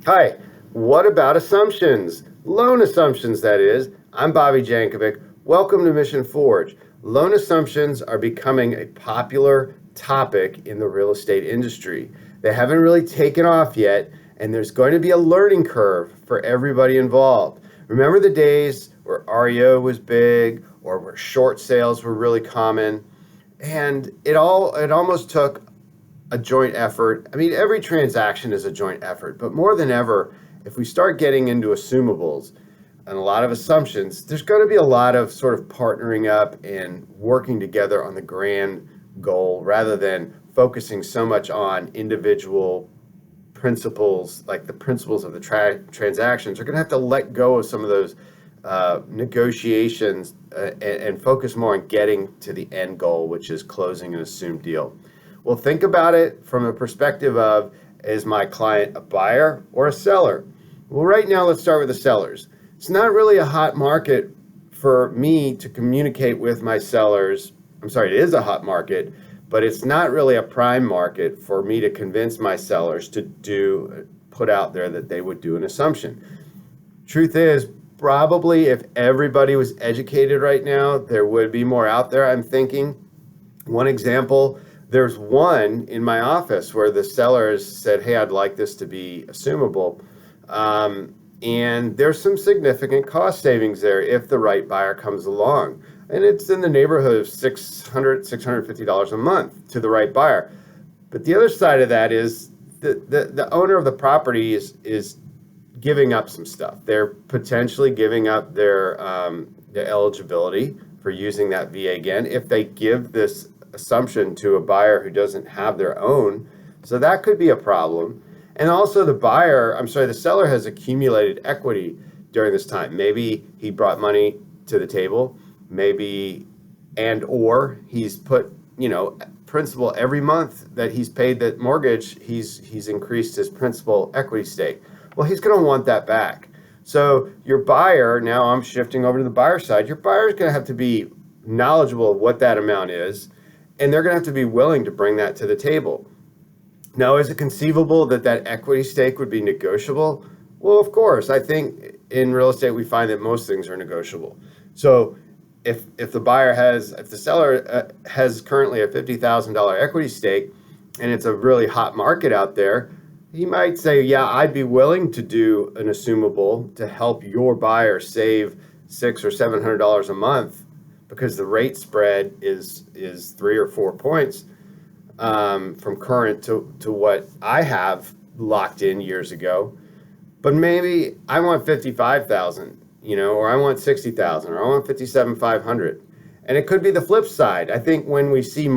Hi, what about assumptions? Loan assumptions, that is. I'm Bobby Jankovic. Welcome to Mission Forge. Loan assumptions are becoming a popular topic in the real estate industry. They haven't really taken off yet, and there's going to be a learning curve for everybody involved. Remember the days where REO was big or where short sales were really common? And it almost took a joint effort. I mean, every transaction is a joint effort, but more than ever, if we start getting into assumables and a lot of assumptions, there's going to be a lot of sort of partnering up and working together on the grand goal rather than focusing so much on individual principles, like the principles of the transactions. Are going to have to let go of some of those negotiations and focus more on getting to the end goal, which is closing an assumed deal. Well, think about it from a perspective of, is my client a buyer or a seller? Well, right now, let's start with the sellers. It's not really a hot market for me to communicate with my sellers. I'm sorry, it is a hot market, but it's not really a prime market for me to convince my sellers to put out there that they would do an assumption. Truth is, probably if everybody was educated right now, there would be more out there. I'm thinking one example, there's one in my office where the sellers said, hey, I'd like this to be assumable. And there's some significant cost savings there if the right buyer comes along. And it's in the neighborhood of $650 a month to the right buyer. But the other side of that is the owner of the property is giving up some stuff. They're potentially giving up their eligibility for using that VA again if they give this assumption to a buyer who doesn't have their own. So that could be a problem. And also the seller has accumulated equity during this time. Maybe he brought money to the table, maybe, and or he's put, principal every month that he's paid that mortgage, he's increased his principal equity stake. Well, he's going to want that back. So your buyer, now I'm shifting over to the buyer side, your buyer is going to have to be knowledgeable of what that amount is, and they're going to have to be willing to bring that to the table. Now, is it conceivable that that equity stake would be negotiable? Well, of course. I think in real estate, we find that most things are negotiable. So if the seller has currently a $50,000 equity stake and it's a really hot market out there, he might say, yeah, I'd be willing to do an assumable to help your buyer save $600 or $700 a month because the rate spread is 3 or 4 points from current to what I have locked in years ago. But maybe I want 55,000, or I want 60,000, or I want 57,500. And it could be the flip side. I think when we see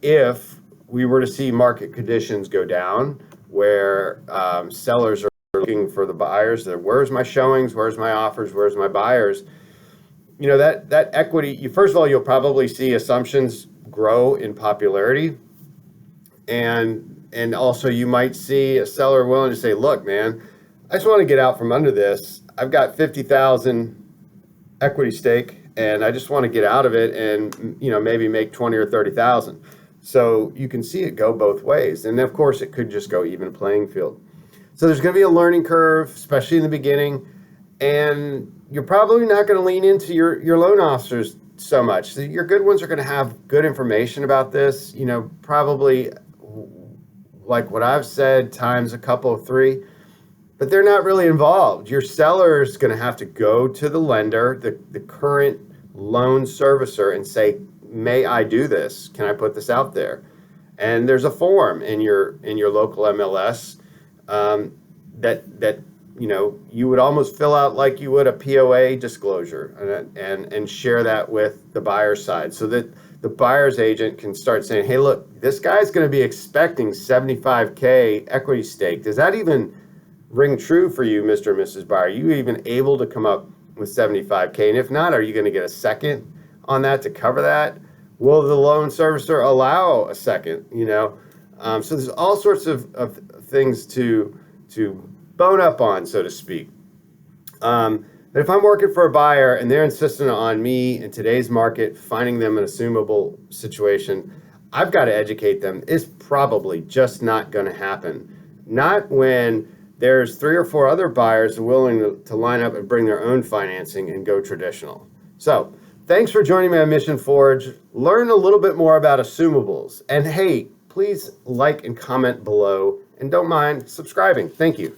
if we were to see market conditions go down, where sellers are looking for the buyers, where's my showings, where's my offers, where's my buyers? That equity. First of all, you'll probably see assumptions grow in popularity, and also you might see a seller willing to say, look, man, I just want to get out from under this. I've got 50,000 equity stake, and I just want to get out of it, and maybe make 20 or 30,000. So you can see it go both ways, and of course, it could just go even playing field. So there's going to be a learning curve, especially in the beginning, and you're probably not going to lean into your loan officers so much. So your good ones are going to have good information about this. Probably like what I've said times a couple of 3. But they're not really involved. Your seller is going to have to go to the lender, the current loan servicer, and say, may I do this? Can I put this out there? And there's a form in your local MLS that you would almost fill out like you would a POA disclosure and share that with the buyer's side so that the buyer's agent can start saying, hey, look, this guy's going to be expecting 75K equity stake. Does that even ring true for you, Mr. and Mrs. Buyer? Are you even able to come up with 75K? And if not, are you going to get a second on that to cover that? Will the loan servicer allow a second? So there's all sorts of things to bone up on, so to speak. But if I'm working for a buyer and they're insistent on me in today's market finding them an assumable situation, I've got to educate them. It's probably just not going to happen. Not when there's 3 or 4 other buyers willing to line up and bring their own financing and go traditional. So thanks for joining me on Mission Forge. Learn a little bit more about assumables. And hey, please like and comment below, and don't mind subscribing. Thank you.